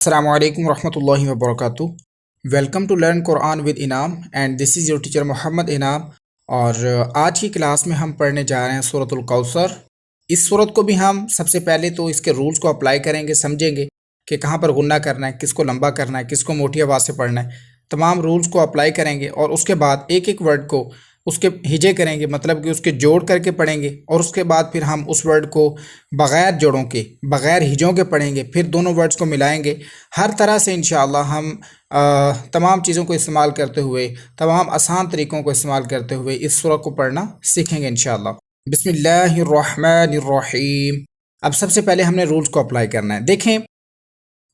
Assalamu alaikum warahmatullahi wabarakatuh. Welcome to learn Quran with Inam and this is your teacher Mohammad Inam. और आज की class में हम पढ़ने जा रहे हैं सूरतुल कौसर। इस सूरत को भी हम सबसे पहले तो इसके रूल्स को अप्लाई करेंगे, समझेंगे कि कहाँ पर गुन्ना करना है, किसको लंबा करना है, किसको मोटी आवाज़ से पढ़ना है। तमाम रूल्स को अप्लाई करेंगे और उसके बाद एक एक वर्ड को उसके हिजे करेंगे, मतलब कि उसके जोड़ करके पढ़ेंगे। और उसके बाद फिर हम उस वर्ड को बग़ैर जोड़ों के, बग़ैर हिजों के पढ़ेंगे। फिर दोनों वर्ड्स को मिलाएंगे। हर तरह से इंशाअल्लाह हम तमाम चीज़ों को इस्तेमाल करते हुए, तमाम आसान तरीक़ों को इस्तेमाल करते हुए इस सूरत को पढ़ना सीखेंगे इंशाअल्लाह। बिस्मिल्लाहिर्रहमानिर्रहीम। अब सबसे पहले हमने रूल्स को अप्लाई करना है। देखें,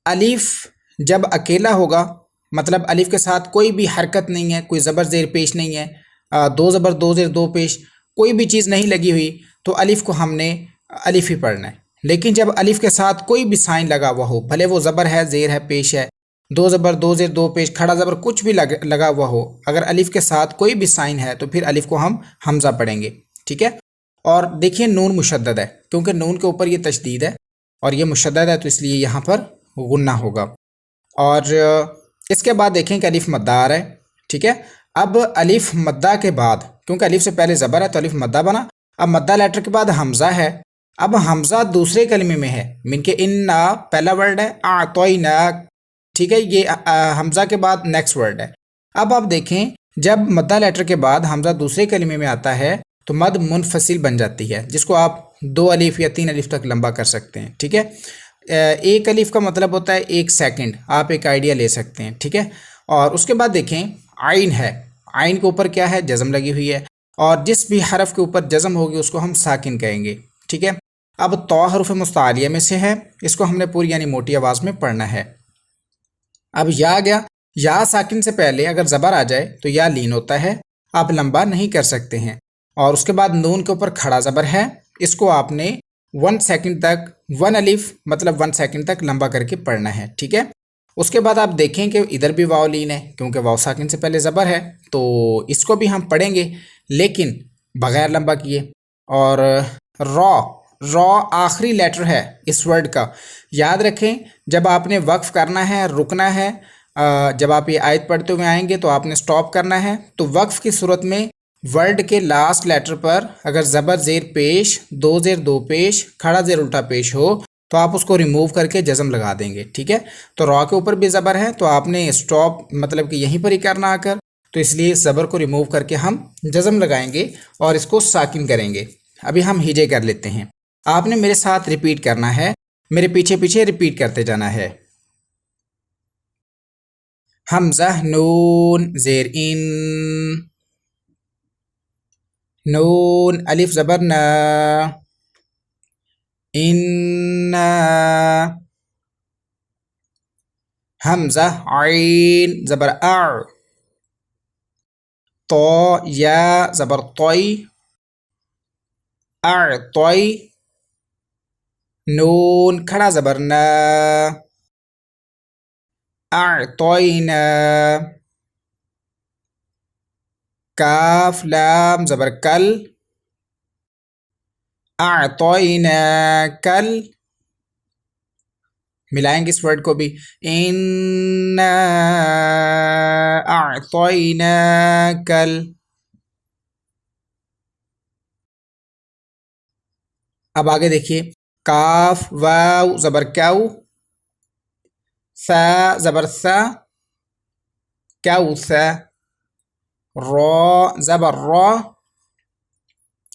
अलिफ जब अकेला होगा, मतलब अलिफ के साथ कोई भी हरकत नहीं है, कोई ज़बर ज़ेर पेश नहीं है, दो ज़बर दो ज़ेर दो पेश, कोई भी चीज़ नहीं लगी हुई, तो अलिफ को हमने अलिफ ही पढ़ना है। लेकिन जब अलिफ के साथ कोई भी साइन लगा हुआ हो, भले वो ज़बर है, ज़ेर है, पेश है, दो ज़बर दो ज़ेर दो पेश, खड़ा ज़बर, कुछ भी लगा हुआ हो, अगर अलिफ के साथ कोई भी साइन है तो फिर अलिफ को हम हमज़ा पढ़ेंगे। ठीक है। और देखिए, नून मुशद्दद है, क्योंकि नून के ऊपर ये तशदीद है और ये मुशद्दद है, तो इसलिए यहाँ पर गुन्ना होगा। और इसके बाद देखें कि अलिफ मद्दार है। ठीक है। अब अलिफ मद्दा के बाद, क्योंकि अलिफ से पहले ज़बर है तो अलिफ मद्दा बना। अब मद्दा लेटर के बाद हमज़ा है। अब हमज़ा दूसरे कलमे में है, मीन के इन्ना पहला वर्ड है, आतोइना। ठीक है, ये हमज़ा के बाद नेक्स्ट वर्ड है। अब आप देखें, जब मद्दा लेटर के बाद हमज़ा दूसरे कलमे में आता है तो मद मुनफसिल बन जाती है, जिसको आप दो अलिफ या तीन अलिफ तक लंबा कर सकते हैं। ठीक है। एक अलिफ का मतलब होता है एक सेकंड, आप एक आइडिया ले सकते हैं। ठीक है। और उसके बाद देखें, आइन है। आइन के ऊपर क्या है? जज़म लगी हुई है, और जिस भी हरफ के ऊपर जज़म होगी उसको हम साकिन कहेंगे। ठीक है। अब तो हरुफ मुस्तालिया में से है, इसको हमने पूरी यानी मोटी आवाज़ में पढ़ना है। अब या आ गया, या साकिन से पहले अगर ज़बर आ जाए तो या लीन होता है, आप लंबा नहीं कर सकते हैं। और उसके बाद नून के ऊपर खड़ा ज़बर है, इसको आपने 1 सेकंड तक, 1 अलिफ मतलब 1 सेकंड तक लंबा करके पढ़ना है। ठीक है। उसके बाद आप देखें कि इधर भी वाव लीन है, क्योंकि वाव साकिन से पहले ज़बर है, तो इसको भी हम पढ़ेंगे लेकिन बग़ैर लंबा किए। और रॉ आखिरी लेटर है इस वर्ड का। याद रखें, जब आपने वक्फ़ करना है, रुकना है, जब आप ये आयत पढ़ते हुए आएंगे तो आपने स्टॉप करना है। तो वक्फ़ की सूरत में वर्ड के लास्ट लेटर पर अगर ज़बर ज़ेर पेश, दो ज़ेर दो पेश, खड़ा ज़ेर उल्टा पेश हो तो आप उसको रिमूव करके जज़म लगा देंगे। ठीक है। तो रॉ के ऊपर भी ज़बर है तो आपने स्टॉप मतलब कि यहीं पर ही करना आकर, तो इसलिए ज़बर को रिमूव करके हम जज़म लगाएंगे और इसको साकिन करेंगे। अभी हम हिजे कर लेते हैं। आपने मेरे साथ रिपीट करना है, मेरे पीछे पीछे रिपीट करते जाना है। हमज़ा नून ज़ेर इन, नून अलिफ ज़बर ना, इन्ना, हमज़ा आइन ज़बर आ, तो या ज़बर तोई, तोई, नून खड़ा ज़बर ना, तोइना, काफ लाम ज़बर कल, तोइना कल। मिलाएंगे इस वर्ड को भी, इन्ना अअतोइना कल। अब आगे देखिए, काफ वाव ज़बर काउ, सा ज़बर सा, काउ सा, रॉ ज़बर रॉ,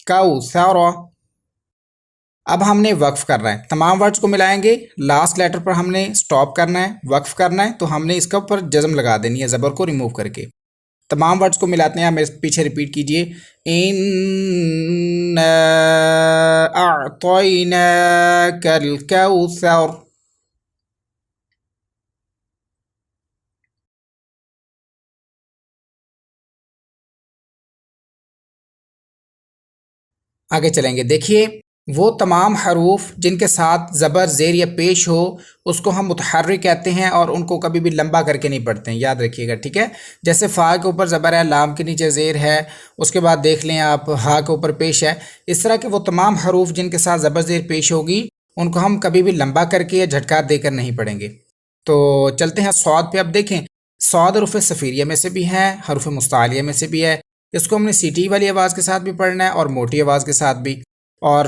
काउ सा रॉ। अब हमने वक्फ़ करना है, तमाम वर्ड्स को मिलाएंगे, लास्ट लेटर पर हमने स्टॉप करना है, वक्फ़ करना है, तो हमने इसका ऊपर जज़म लगा देनी है ज़बर को रिमूव करके। तमाम वर्ड्स को मिलाते हैं, मेरे पीछे रिपीट कीजिए, इन्ना अअतोइनाकल कौसर। आगे चलेंगे। देखिए, वो तमाम हरूफ जिनके साथ ज़बर ज़ेर या पेश हो उसको हम मुतहर्रिक कहते हैं और उनको कभी भी लंबा करके नहीं पढ़ते हैं, याद रखिएगा। ठीक है। जैसे फ़ा के ऊपर ज़बर है, लाम के नीचे ज़ेर है, उसके बाद देख लें आप हा के ऊपर पेश है। इस तरह के वो तमाम हरूफ जिनके साथ ज़बर ज़ेर पेश होगी उनको हम कभी भी लंबा करके या झटकार देकर नहीं पढ़ेंगे। تو چلتے ہیں سعود پہ. اب دیکھیں سعود حروف صفیریہ میں سے بھی ہے، حروف مستعلیہ میں سے بھی ہے. اس کو ہم نے سیٹی والی آواز کے ساتھ بھی پڑھنا ہے اور موٹی آواز کے ساتھ بھی. اور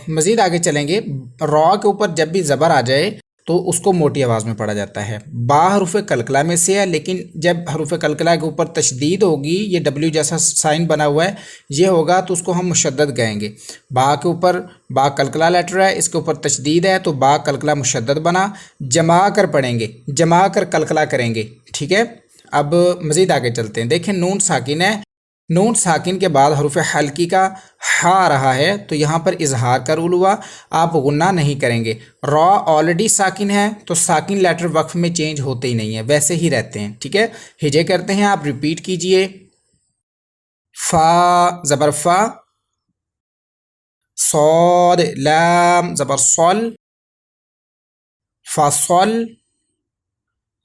مزید آگے چلیں گے، را کے اوپر جب بھی زبر آ جائے تو اس کو موٹی آواز میں پڑھا جاتا ہے. با حروف قلقلہ میں سے ہے، لیکن جب حروف قلقلہ کے اوپر تشدید ہوگی، یہ ڈبلیو جیسا سائن بنا ہوا ہے، یہ ہوگا تو اس کو ہم مشدد کہیں گے. با کے اوپر با قلقلہ لیٹر ہے، اس کے اوپر تشدید ہے تو با قلقلہ مشدد بنا. جما کر پڑھیں گے، جما کر قلقلہ کریں گے. ٹھیک ہے. اب مزید آگے چلتے ہیں. دیکھیں نون ساکن ہے، نون ساکن کے بعد حروف حلقی کا ہا آ رہا ہے تو یہاں پر اظہار کا رول ہوا، آپ غنہ نہیں کریں گے. را آلریڈی ساکن ہے تو ساکن لیٹر وقف میں چینج ہوتے ہی نہیں ہیں، ویسے ہی رہتے ہیں. ٹھیک ہے. ہجے کرتے ہیں، آپ ریپیٹ کیجئے. فا زبر فا، صاد لام زبر صل، فصل،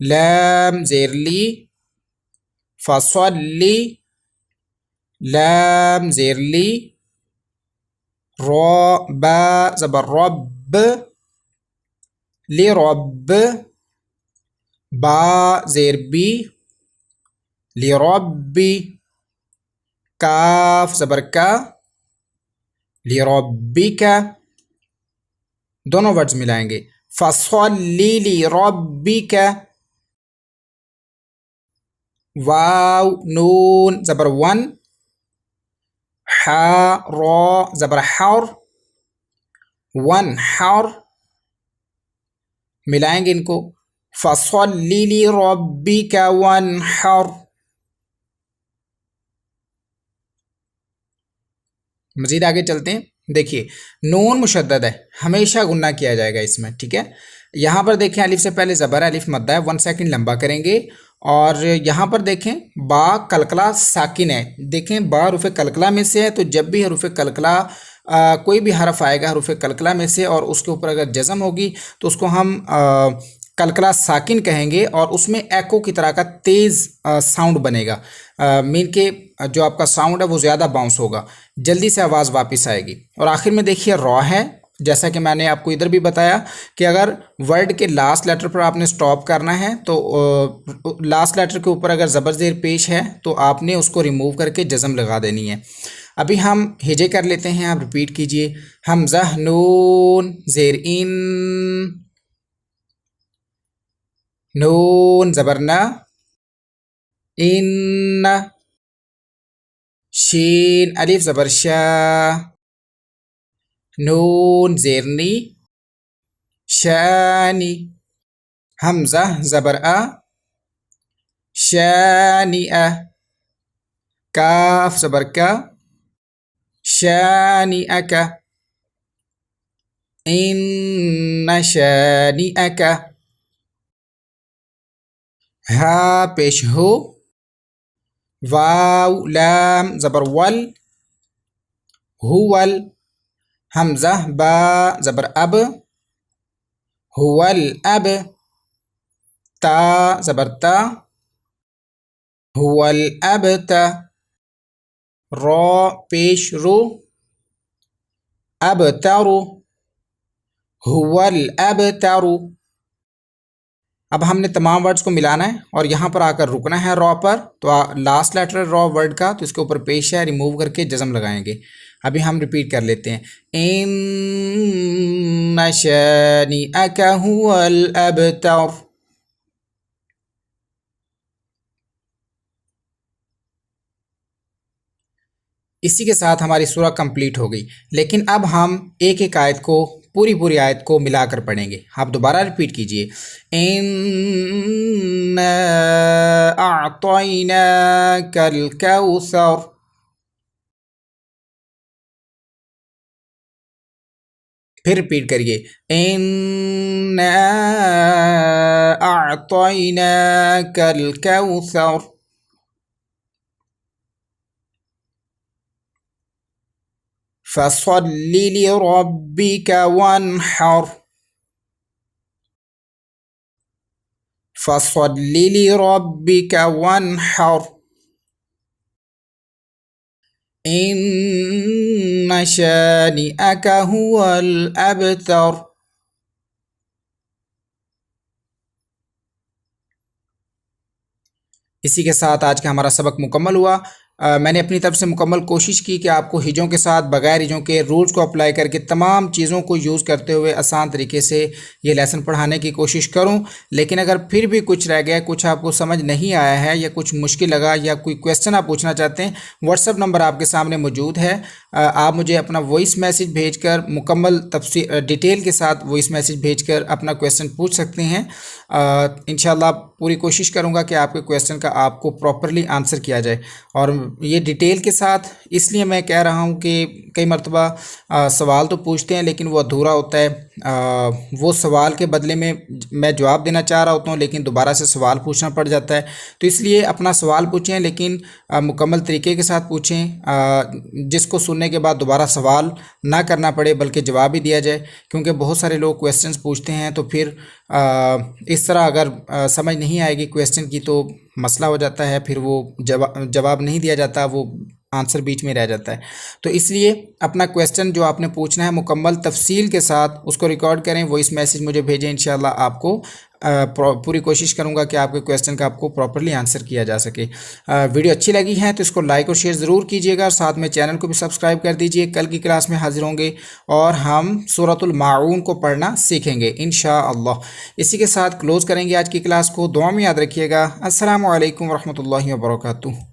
لام زیر لی، فصلی، لام زیر لی، را با زبر رب، لی رب، با زیر بی، لی ربی، کاف زبر کا، لی ربی کا. دونوں ورڈز ملائیں گے. فصلی لی ربی کا. واو نون زبر ون، حا را زبر حور، ون حور. ملائیں گے ان کو. فصلی لی ربی کا ون حور. مزید آگے چلتے ہیں. دیکھیے نون مشدد ہے، ہمیشہ غنہ کیا جائے گا اس میں. ٹھیک ہے. یہاں پر دیکھیں الف سے پہلے زبر ہے، الف مدہ ہے، 1 سیکنڈ لمبا کریں گے. اور یہاں پر دیکھیں با قلقلہ ساکن ہے. دیکھیں با حروف قلقلہ میں سے ہے تو جب بھی حروف قلقلہ کوئی بھی حرف آئے گا حروف قلقلہ میں سے اور اس کے اوپر اگر جزم ہوگی تو اس کو ہم قلقلہ ساکن کہیں گے، اور اس میں ایکو کی طرح کا تیز ساؤنڈ بنے گا. مین کہ جو آپ کا ساؤنڈ ہے وہ زیادہ باؤنس ہوگا، جلدی سے آواز واپس آئے گی. اور آخر میں دیکھیے را ہے، جیسا کہ میں نے آپ کو ادھر بھی بتایا کہ اگر ورڈ کے لاسٹ لیٹر پر آپ نے سٹاپ کرنا ہے تو لاسٹ لیٹر کے اوپر اگر زبر زیر پیش ہے تو آپ نے اس کو ریموو کر کے جزم لگا دینی ہے. ابھی ہم ہجے کر لیتے ہیں، آپ ریپیٹ کیجئے. حمزہ نون زیر ان، نون زبر نا، ان، شین الف زبر شا، نون زیر نی، شانی. حمزہ زبر آ، شانی آ، کاف زبر کا، شانی اکا، ان شانی اکا. ہا پیش ہو، واو لام زبر ول، ہول. حمزہ با زبر اب، ہول اب. تا زبر تا، ہول اب تا. را پیش رو، اب تارو، ہول اب تارو. اب ہم نے تمام ورڈز کو ملانا ہے اور یہاں پر آ کر رکنا ہے را پر. تو لاسٹ لیٹر را ورڈ کا تو اس کے اوپر پیش ہے، ریموو کر کے جزم لگائیں گے. ابھی ہم ریپیٹ کر لیتے ہیں. ان شانئک هو الابتر. اسی کے ساتھ ہماری سورہ کمپلیٹ ہو گئی. لیکن اب ہم ایک ایک آیت کو پوری آیت کو ملا کر پڑھیں گے. آپ دوبارہ ریپیٹ کیجئے. اِنَّا أَعْطَيْنَاكَ الْكَوْثَرَ. پھر ریپیٹ کریے. اِنَّا أَعْطَيْنَاكَ الْكَوْثَرَ. فَصَلِّ لِرَبِّكَ وَانْحَرْ. فَصَلِّ لِرَبِّكَ وَانْحَرْ. إِنَّ شَانِئَكَ هُوَ الْأَبْتَرُ. इसी के साथ आज का हमारा सबक मुकम्मल हुआ। मैंने अपनी तरफ से मुकम्मल कोशिश की कि आपको हिजों के साथ बगैर हिजों के रूल्स को अप्लाई करके तमाम चीज़ों को यूज़ करते हुए आसान तरीके से ये लेसन पढ़ाने की कोशिश करूं। लेकिन अगर फिर भी कुछ रह गया, कुछ आपको समझ नहीं आया है या कुछ मुश्किल लगा या कोई क्वेश्चन आप पूछना चाहते हैं, व्हाट्सअप नंबर आपके सामने मौजूद है। आप मुझे अपना वॉइस मैसेज भेजकर मुकम्मल तफसील डिटेल के साथ वॉइस मैसेज भेजकर अपना क्वेश्चन पूछ सकते हैं। इंशाल्लाह पूरी कोशिश करूँगा कि आपके क्वेश्चन का आपको प्रॉपरली आंसर किया जाए। और ये डिटेल के साथ इसलिए मैं कह रहा हूँ कि कई मरतबा सवाल तो पूछते हैं लेकिन वो अधूरा होता है। वो सवाल के बदले में मैं जवाब देना चाह रहा होता हूँ लेकिन दोबारा से सवाल पूछना पड़ जाता है। तो इसलिए अपना सवाल पूछें लेकिन मुकम्मल तरीके के साथ पूछें, जिसको सुनने के बाद दोबारा सवाल ना करना पड़े बल्कि जवाब ही दिया जाए। क्योंकि बहुत सारे लोग क्वेश्चंस पूछते हैं तो फिर इस तरह अगर समझ नहीं आएगी क्वेश्चन की तो मसला हो जाता है, फिर वो जवाब नहीं दिया जाता, वो आंसर बीच में रह जाता है। तो इसलिए अपना क्वेश्चन जो आपने पूछना है मुकम्मल तफसील के साथ उसको रिकॉर्ड करें, वॉइस मैसेज मुझे भेजें। इंशाल्लाह आपको पूरी कोशिश करूंगा कि आपके क्वेश्चन का आपको प्रॉपरली आंसर किया जा सके। वीडियो अच्छी लगी है तो इसको लाइक और शेयर ज़रूर कीजिएगा और साथ में चैनल को भी सब्सक्राइब कर दीजिए। कल की क्लास में हाजिर होंगे और हम सूरतुल माऊन को पढ़ना सीखेंगे इंशाअल्लाह। इसी के साथ क्लोज़ करेंगे आज की क्लास को। दुआ में याद रखिएगा। अस्सलामु अलैकुम वरहमतुल्लाहि वबरकातुहू।